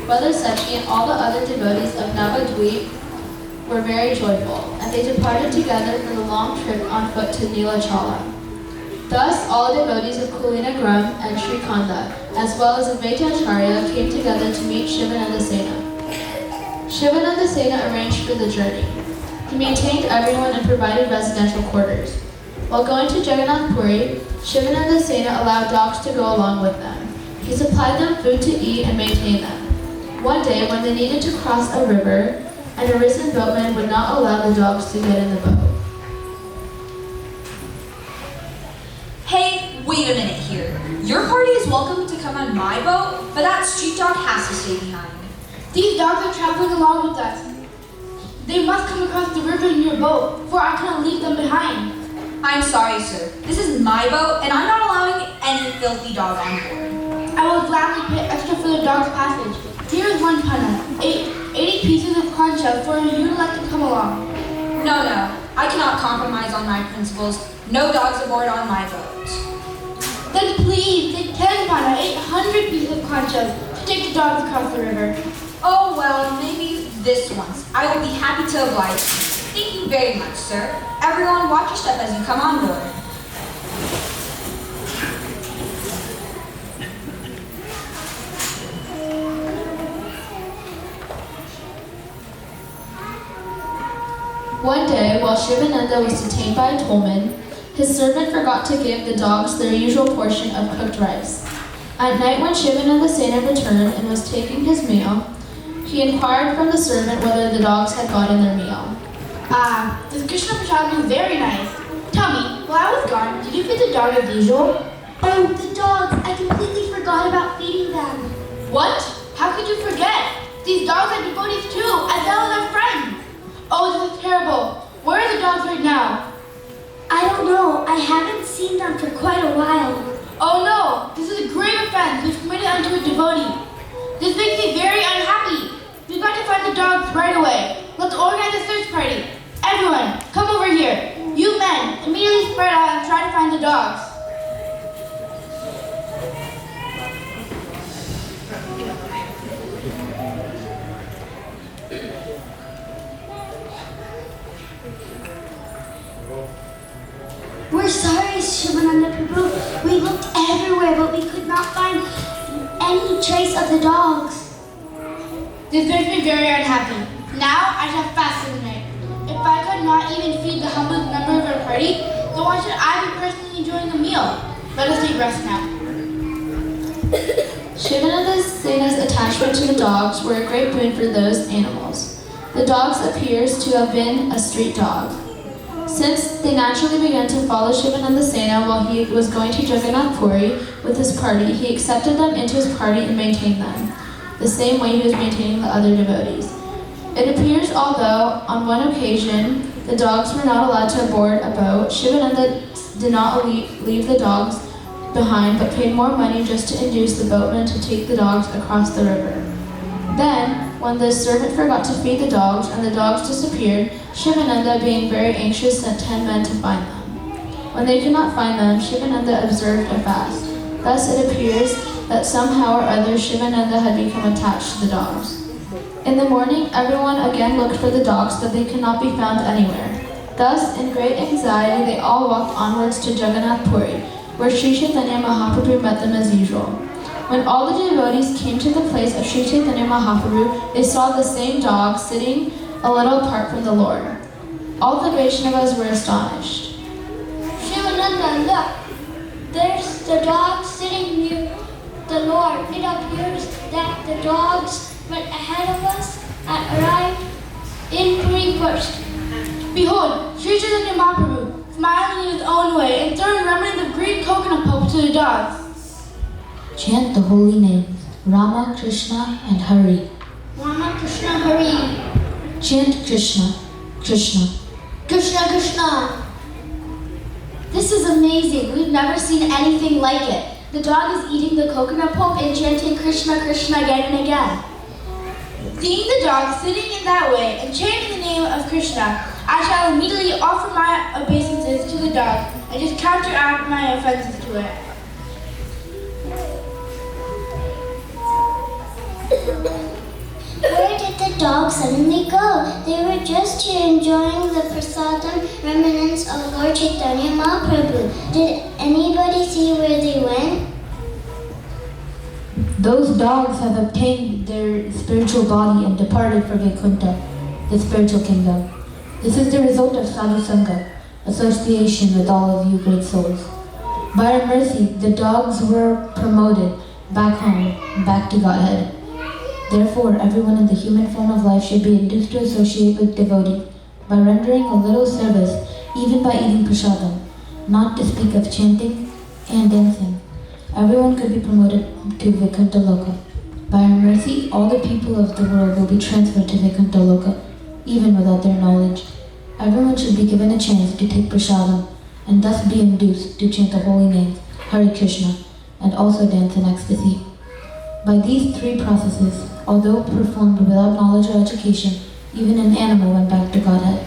Brother Sechi and all the other devotees of Navadweep were very joyful, and they departed together for the long trip on foot to Nilachala. Thus, all devotees of Kulinagram and Srikanda, as well as of Vaitacharya, came together to meet Shivananda Sena. Shivananda Sena arranged for the journey. He maintained everyone and provided residential quarters. While going to Jagannath Puri, Shivananda Sena allowed dogs to go along with them. He supplied them food to eat and maintained them. One day, when they needed to cross a river, an arisen boatman would not allow the dogs to get in the boat. Hey, wait a minute here. Your party is welcome to come on my boat, but that street dog has to stay behind. These dogs are traveling along with us. They must come across the river in your boat, for I cannot leave them behind. I'm sorry, sir. This is my boat, and I'm not allowing any filthy dog on board. I will gladly pay extra for the dog's passage. Here is one punna, 80 pieces of conch shell for you to let them come along. No, I cannot compromise on my principles. No dogs aboard on my boat. Then please, take 10 punna, 800 pieces of conch shell to take the dogs across the river. Oh, well, maybe this once. I will be happy to oblige. Thank you very much, sir. Everyone, watch your step as you come on board. One day, while Shivananda was detained by a tollman, his servant forgot to give the dogs their usual portion of cooked rice. At night, when Shivananda Sena returned and was taking his meal, he inquired from the servant whether the dogs had gotten their meal. This Krishna Prasad was very nice. Tell me, while I was gone, did you feed the dog as usual? Oh, the dogs. I completely forgot about feeding them. What? How could you forget? These dogs are devotees too, as well as our friends. Oh, this is terrible. Where are the dogs right now? I don't know. I haven't seen them for quite a while. Oh no, this is a grave offense which committed unto a devotee. This makes me very unhappy. We've got to find the dogs right away. Let's organize a search party. Everyone, come over here. You men, immediately spread out and try to find the dogs. We're sorry, Shivananda Prabhu. We looked everywhere, but we could not find any trace of the dogs. This makes me very unhappy. Now I shall fast for the night. If I could not even feed the humblest member of our party, then why should I be personally enjoying the meal? Let us take rest now. Shivananda Sena's attachment to the dogs were a great boon for those animals. The dogs appears to have been a street dog. Since they naturally began to follow Shivananda Sena while he was going to Jagannath Puri with his party, he accepted them into his party and maintained them, the same way he was maintaining the other devotees. It appears although, on one occasion, the dogs were not allowed to board a boat, Shivananda did not leave the dogs behind, but paid more money just to induce the boatman to take the dogs across the river. Then, when the servant forgot to feed the dogs and the dogs disappeared, Shivananda, being very anxious, sent 10 men to find them. When they could not find them, Shivananda observed a fast. Thus it appears that somehow or other Shivananda had become attached to the dogs. In the morning, everyone again looked for the dogs, but they could not be found anywhere. Thus, in great anxiety, they all walked onwards to Jagannath Puri, where Sri Chaitanya Mahaprabhu met them as usual. When all the devotees came to the place of Sri Chaitanya Mahaprabhu, they saw the same dog sitting a little apart from the Lord. All the Vaishnavas were astonished. Shivananda, look. There's the dog sitting near the Lord. It appears that the dogs went ahead of us and arrived in Puri first. Behold, Sri Chaitanya Mahaprabhu, smiling in his own way and throwing remnants of green coconut pulp to the dogs. Chant the holy name, Rama, Krishna, and Hari. Rama, Krishna, Hari. Chant Krishna, Krishna. Krishna, Krishna. This is amazing. We've never seen anything like it. The dog is eating the coconut pulp and chanting Krishna, Krishna again and again. Seeing the dog sitting in that way and chanting the name of Krishna, I shall immediately offer my obeisances to the dog and just counteract my offenses to it. dogs suddenly go? They were just here enjoying the prasadam remnants of Lord Chaitanya Mahaprabhu. Did anybody see where they went? Those dogs have obtained their spiritual body and departed for Vaikuntha, the spiritual kingdom. This is the result of sadhu sangha, association with all of you great souls. By our mercy, the dogs were promoted back home, back to Godhead. Therefore, everyone in the human form of life should be induced to associate with devotees by rendering a little service, even by eating prasadam, not to speak of chanting and dancing. Everyone could be promoted to Vaikuntha Loka. By our mercy, all the people of the world will be transferred to Vaikuntha Loka, even without their knowledge. Everyone should be given a chance to take prasadam, and thus be induced to chant the holy names, Hare Krishna, and also dance in ecstasy. By these three processes, although performed without knowledge or education, even an animal went back to Godhead.